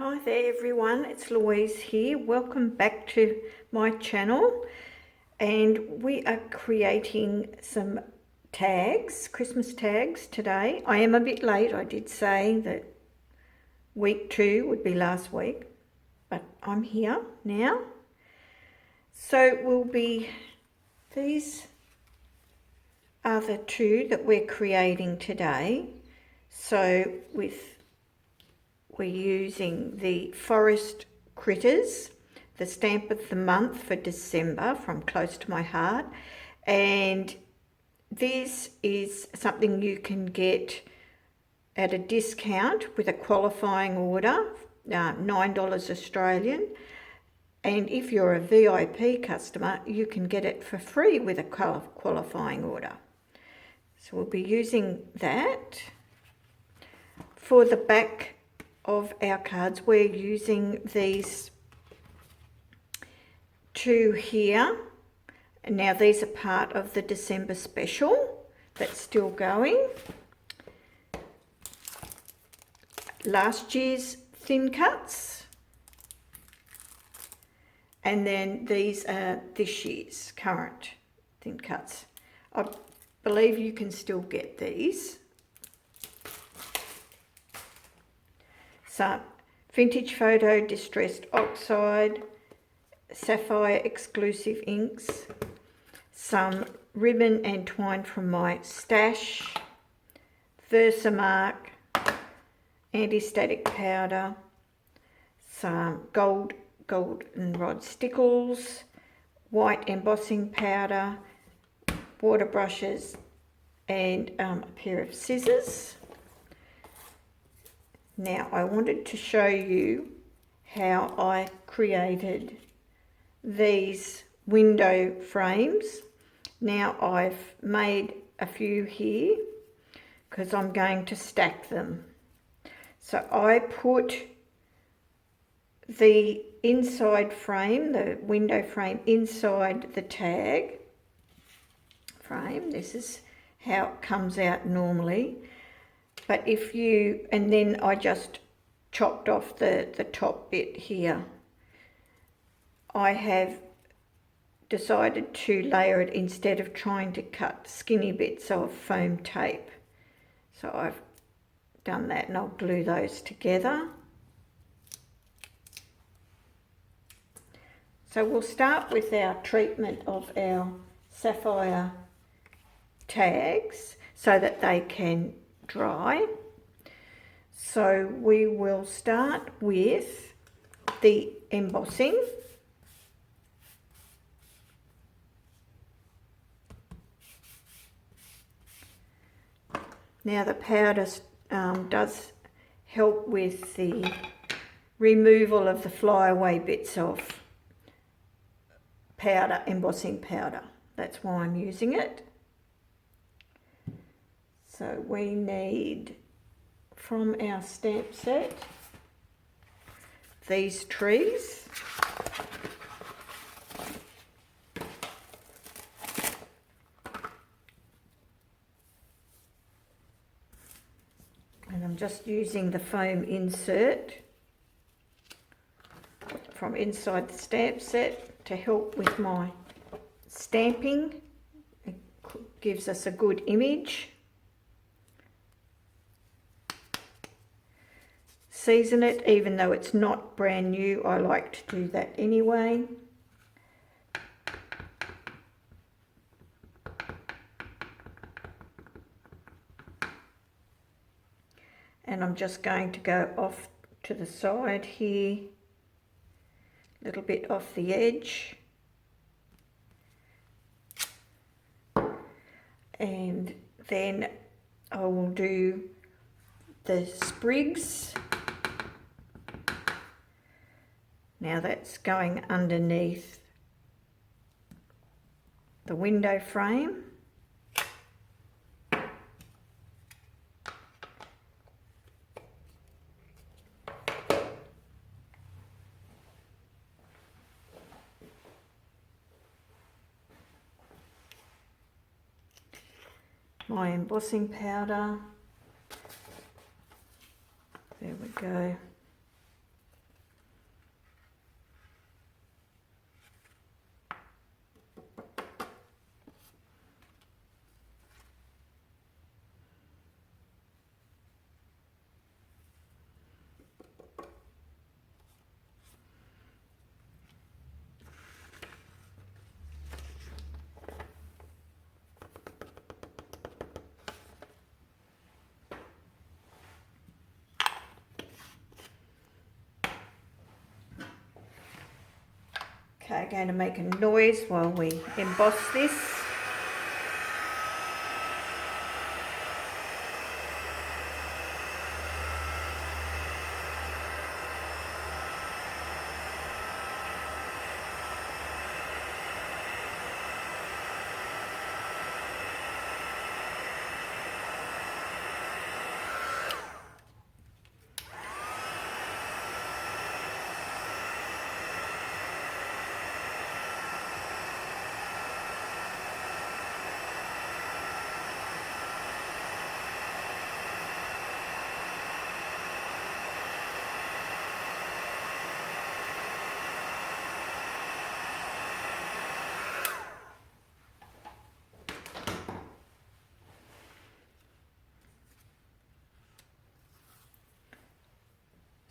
Hi there everyone, it's Louise here. Welcome back to my channel, and we are creating some tags, Christmas tags today. I am a bit late. I did say that week 2 would be last week, but I'm here now. So these are the two that we're creating today. So we're using the Forest Critters, the stamp of the month for December from Close to My Heart. And this is something you can get at a discount with a qualifying order, $9 Australian. And if you're a VIP customer, you can get it for free with a qualifying order. So we'll be using that. For the back of our cards, we're using these two here. And now these are part of the December special that's still going. Last year's thin cuts. And then these are this year's current thin cuts. I believe you can still get these. So, Vintage Photo Distressed Oxide, Sapphire Exclusive Inks, some ribbon and twine from my stash, Versamark, Anti-Static Powder, some goldenrod stickles, white embossing powder, water brushes, and a pair of scissors. Now I wanted to show you how I created these window frames. Now I've made a few here because I'm going to stack them. So I put the inside frame, the window frame, inside the tag frame. This is how it comes out normally. But and then I just chopped off the top bit here. I have decided to layer it instead of trying to cut skinny bits of foam tape. So I've done that, and I'll glue those together. So we'll start with our treatment of our sapphire tags so that they can dry. So we will start with the embossing. Now the powder does help with the removal of the flyaway bits of powder, embossing powder. That's why I'm using it. So we need, from our stamp set, these trees. And I'm just using the foam insert from inside the stamp set to help with my stamping. It gives us a good image. Season it, even though it's not brand new. I like to do that anyway. And I'm just going to go off to the side here, a little bit off the edge. And then I will do the sprigs. Now that's going underneath the window frame. My embossing powder. There we go. going to make a noise while we emboss this.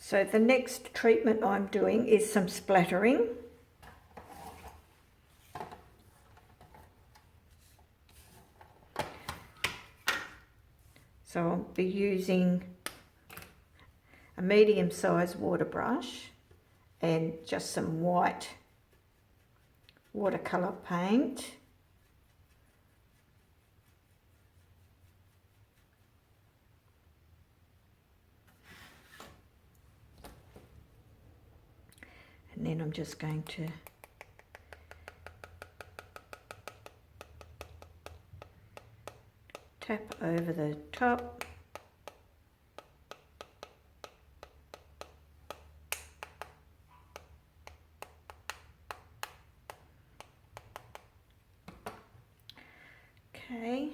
So the next treatment I'm doing is some splattering. So I'll be using a medium-sized water brush and just some white watercolour paint. And then I'm just going to tap over the top. Okay.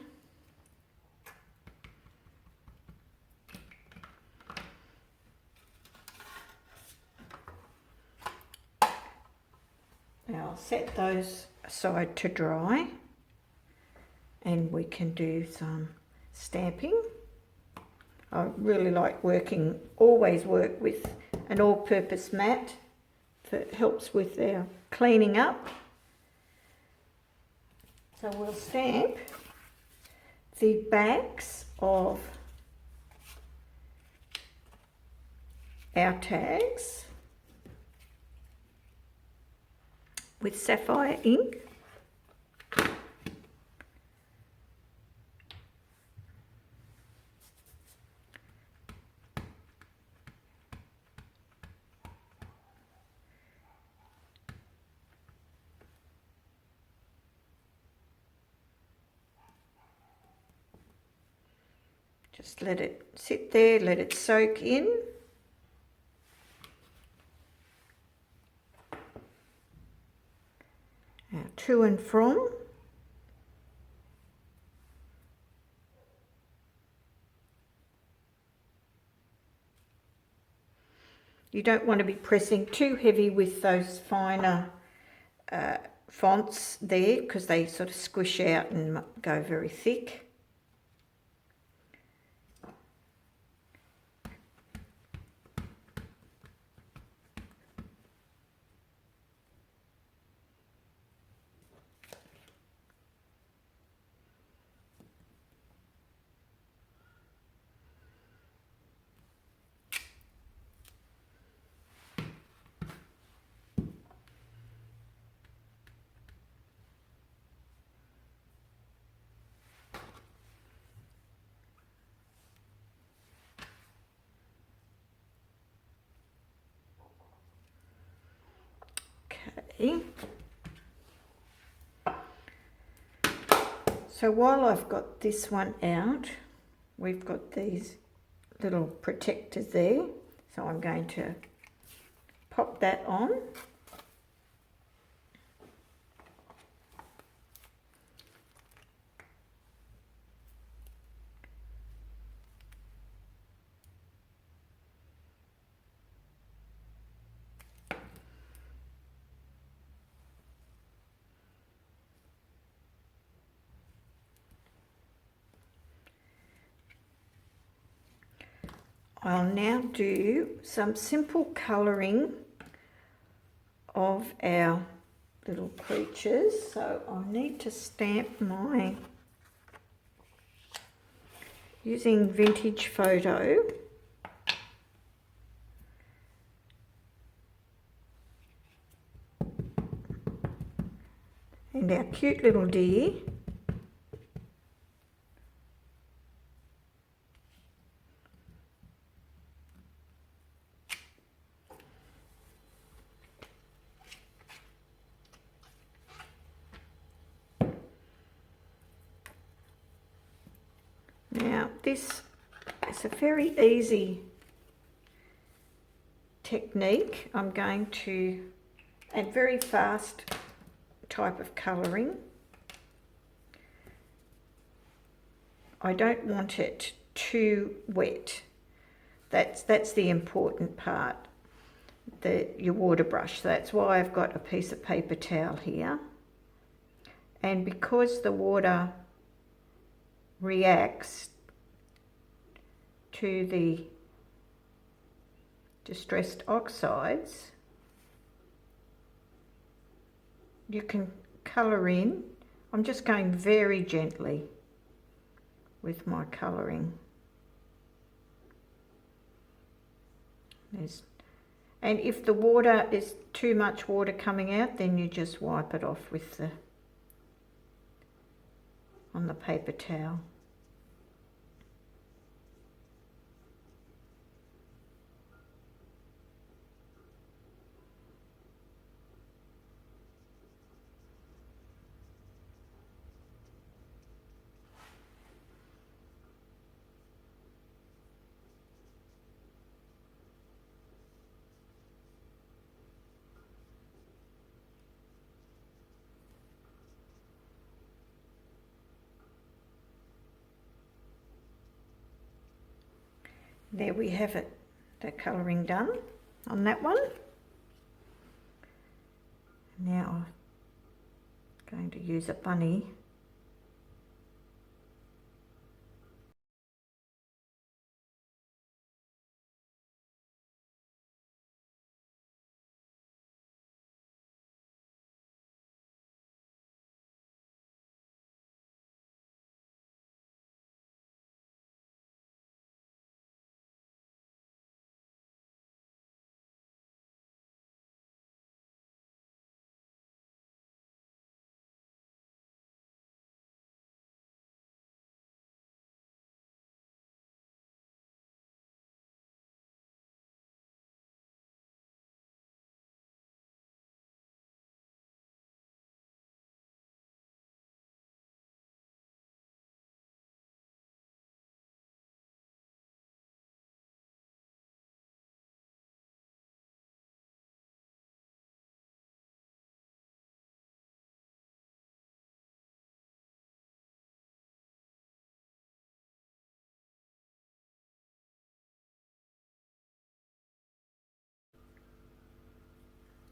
Now I'll set those aside to dry and we can do some stamping. I really like always work with an all-purpose mat that helps with their cleaning up. So we'll stamp the backs of our tags with sapphire ink. Just let it sit there, let it soak in. Now, to and from. You don't want to be pressing too heavy with those finer fonts there because they sort of squish out and go very thick. Okay. So while I've got this one out, we've got these little protectors there. So I'm going to pop that on. I'll now do some simple colouring of our little creatures. So I need to stamp mine using vintage photo. and our cute little deer. Now this is a very easy technique. I'm going to add very fast type of colouring. I don't want it too wet. That's the important part, your water brush. That's why I've got a piece of paper towel here. And because the water reacts to the distressed oxides, you can colour in. I'm just going very gently with my colouring. And if the water is too much water coming out, then you just wipe it off with on the paper towel. There we have it, the colouring done on that one. Now I'm going to use a bunny.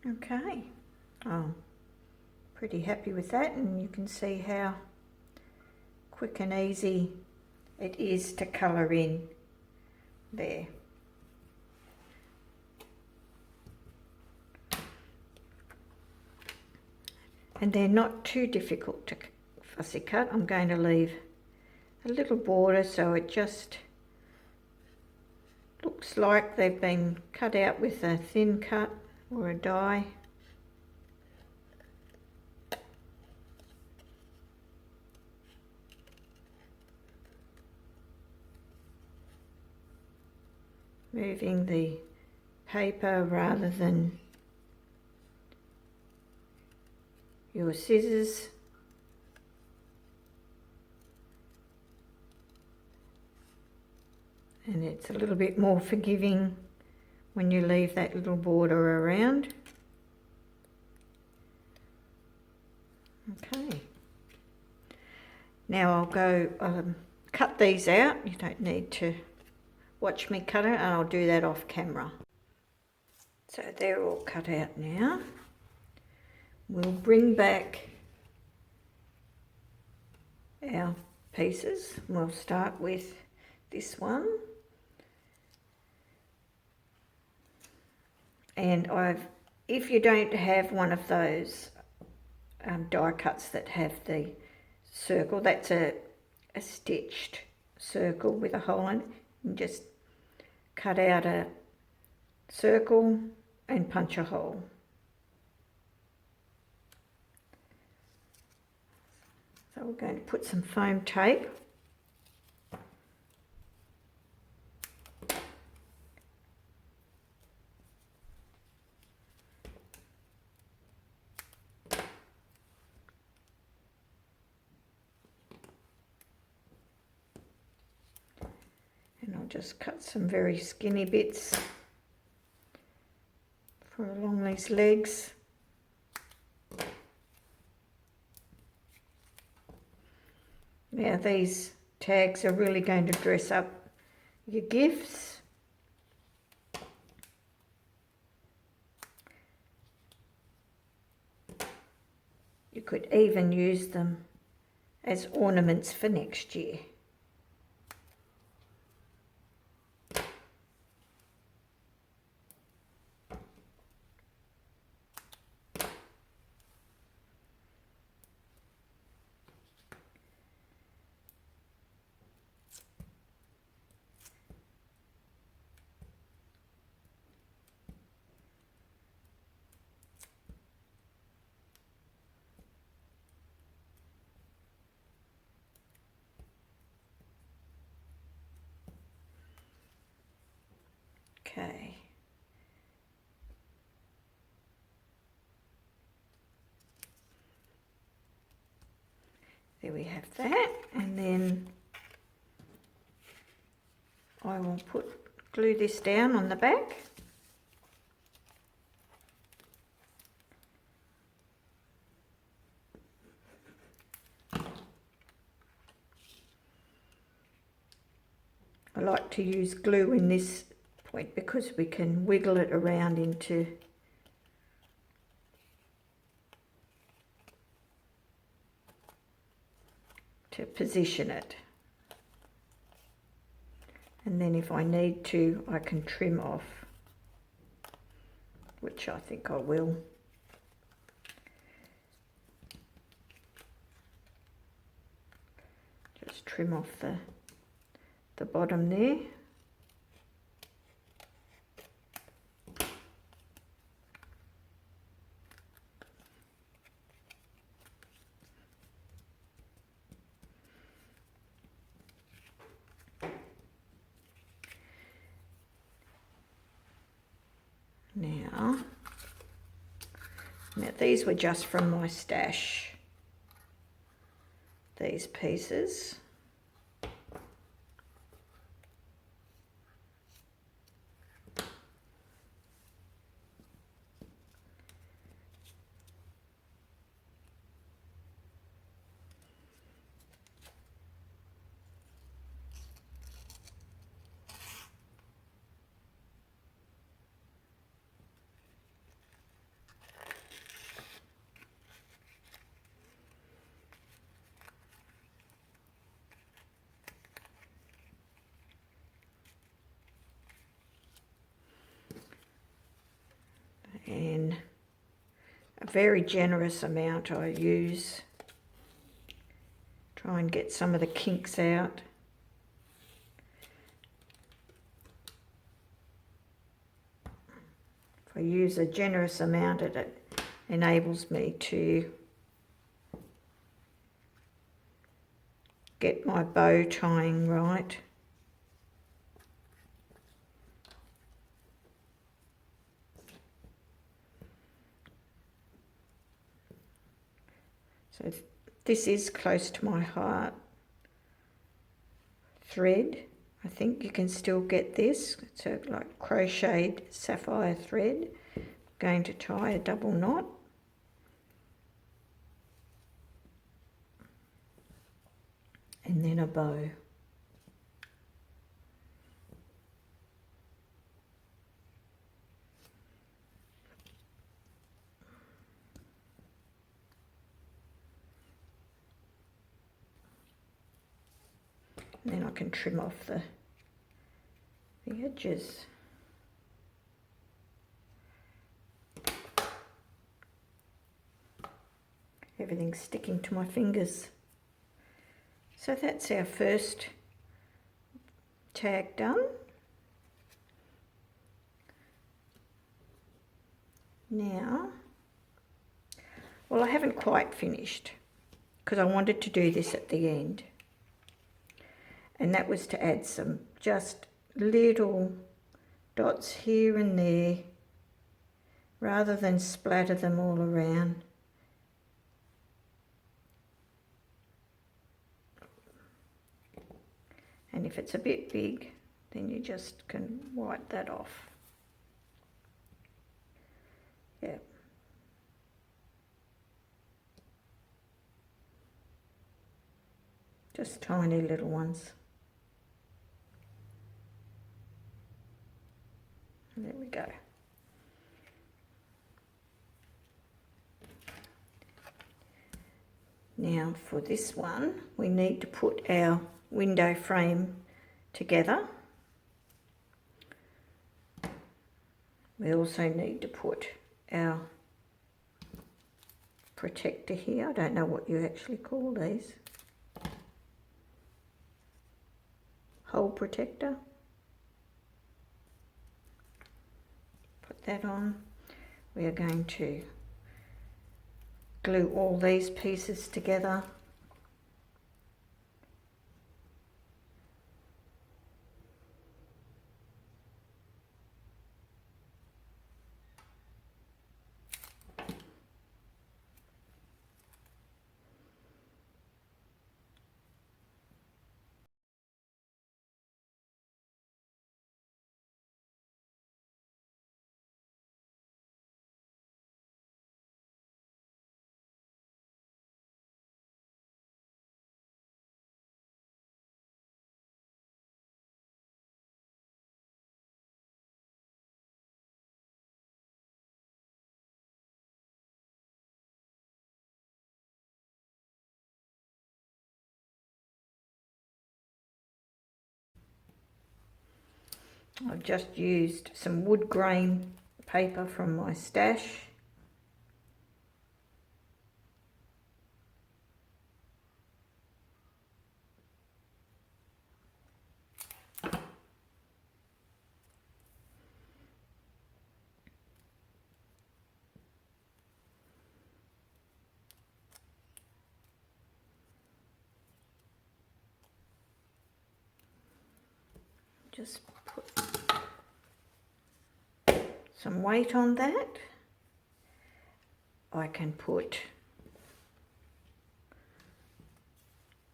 Okay, I'm pretty happy with that, and you can see how quick and easy it is to colour in there. And they're not too difficult to fussy cut. I'm going to leave a little border so it just looks like they've been cut out with a thin cut or a die. Moving the paper rather than your scissors. And it's a little bit more forgiving when you leave that little border around. Okay. Now I'll go cut these out. You don't need to watch me cut it, and I'll do that off camera. So they're all cut out now. We'll bring back our pieces. We'll start with this one. And if you don't have one of those die cuts that have the circle, that's a stitched circle with a hole in it, and just cut out a circle and punch a hole. So we're going to put some foam tape. And I'll just cut some very skinny bits for along these legs. Now these tags are really going to dress up your gifts. You could even use them as ornaments for next year. Okay. There we have that, and then I will glue this down on the back. I like to use glue in this point because we can wiggle it around to position it. And then if I need to, I can trim off, which I think I will. Just trim off the bottom there. Now these were just from my stash, these pieces. And a very generous amount I use. Try and get some of the kinks out. If I use a generous amount, it enables me to get my bow tying right. So this is close to my heart thread. I think you can still get this. It's a like crocheted sapphire thread. I'm going to tie a double knot. And then a bow. And then I can trim off the edges. Everything's sticking to my fingers. So that's our first tag done. Now, well, I haven't quite finished because I wanted to do this at the end. And that was to add some just little dots here and there rather than splatter them all around. And if it's a bit big, then you just can wipe that off. Yeah. Just tiny little ones. There we go. Now for this one, we need to put our window frame together. We also need to put our protector here. I don't know what you actually call these. Hole protector. Put that on. We are going to glue all these pieces together. I've just used some wood grain paper from my stash. Just put some weight on that. I can put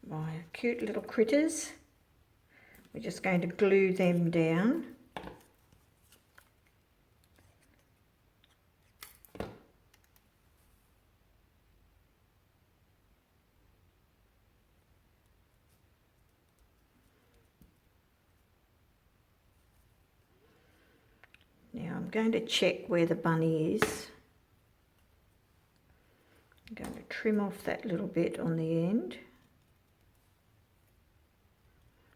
my cute little critters. We're just going to glue them down. Now I'm going to check where the bunny is. I'm going to trim off that little bit on the end.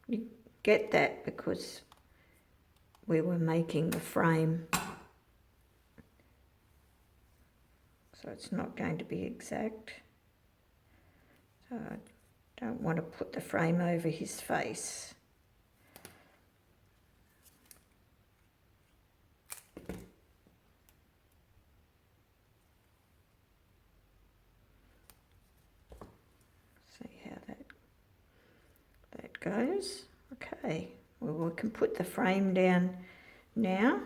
You get that because we were making the frame, so it's not going to be exact. So I don't want to put the frame over his face. See how that goes. Okay, well, we can put the frame down now.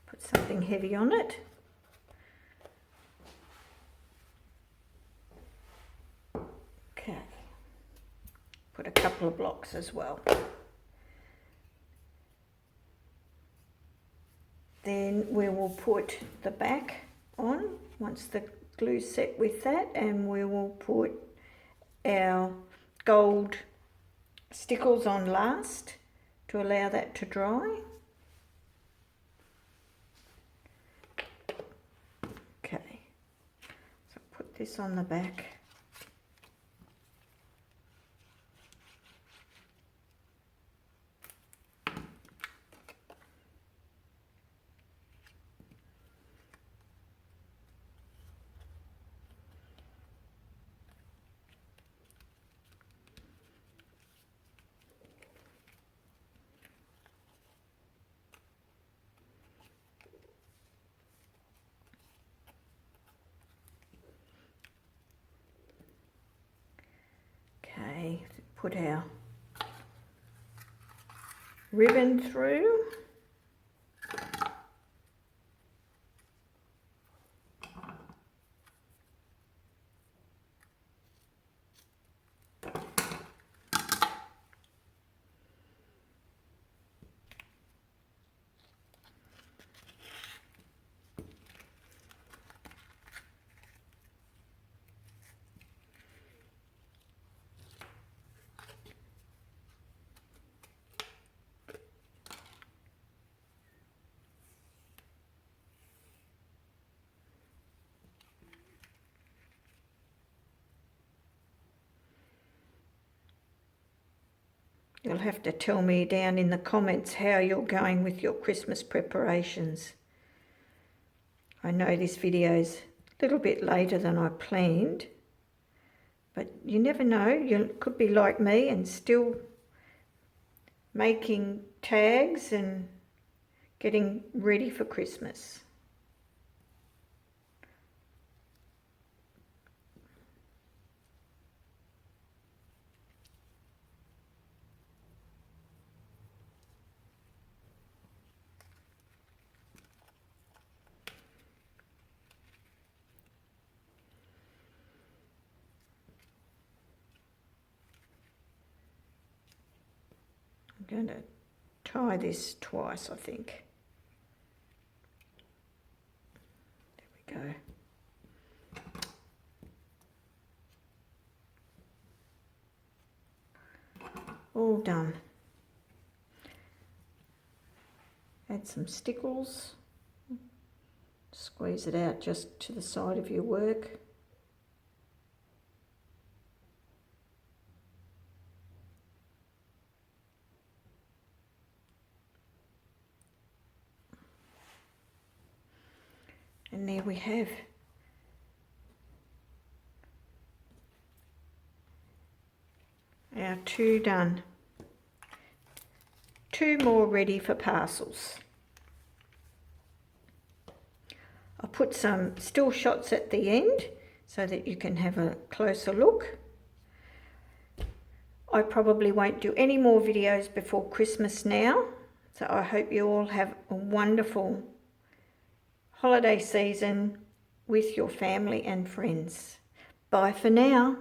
Put something heavy on it. Okay. Put a couple of blocks as well. Then we will put the back on once the glue's set with that, and we will put our gold stickles on last to allow that to dry. Okay, so put this on the back. Okay, put our ribbon through. You'll have to tell me down in the comments how you're going with your Christmas preparations. I know this video's a little bit later than I planned, but you never know, you could be like me and still making tags and getting ready for Christmas. I'm going to tie this twice, I think. There we go. All done. Add some stickles. Squeeze it out just to the side of your work. And there we have our 2 done. 2 more ready for parcels. I'll put some still shots at the end so that you can have a closer look. I probably won't do any more videos before Christmas now, so I hope you all have a wonderful holiday season with your family and friends. Bye for now.